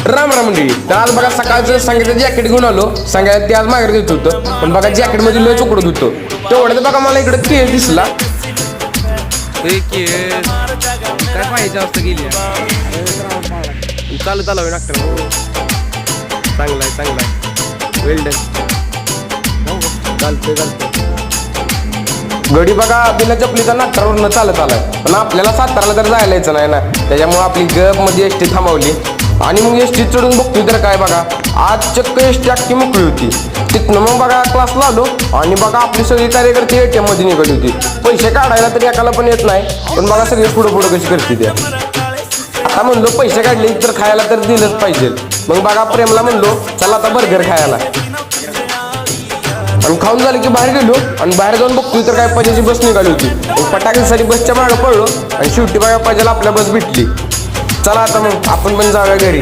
राम राम मंडळी. तर आज बघा सकाळचं सांगायचं जॅकेट घेऊन आलो. सांगायला ते आज माघार देत होतं, पण बघा जॅकेट मध्ये लय चुकडत होतो. तेवढ्यात बघा मला इकडे केस दिसला. काय पाहिजे असतं गेली चालत आला डॉक्टर. चांगलाय चांगलाय, वेल डन. चालतंय चालतंय. गडी बघा बिना चपलीचा नाट्यावरनं चालत आलाय, पण आपल्याला साताराला तर जायला यायचं नाही ना, त्याच्यामुळे आपली गप मध्ये एसटी थांबवली. आणि मग एसटी चढून बघतोय तर काय बघा, आज चक्क एसटी अख्खी मोकळी होती. तिथनं मग बघा क्लासला आलो आणि बघा आपली सगळी कार्यकर्ते ATM मध्ये निघाली होती. पैसे काढायला तरी एकाला पण येत नाही, पण बघा सगळी पुढं कशी करते त्या. आता म्हणलो पैसे काढले तर खायला तर दिलंच पाहिजे. मग बघा प्रेमला म्हणलो चला आता बर्गर खायला, आणि खाऊन झालं की बाहेर गेलो. आणि बाहेर जाऊन बघतोय तर काय पजाची बस निघाली होती. फटाक्यासाठी बसच्या मागं पडलो आणि शेवटी बघा पजाला आपल्या बस भेटली. चला आता मग आपण पण जाऊया घरी.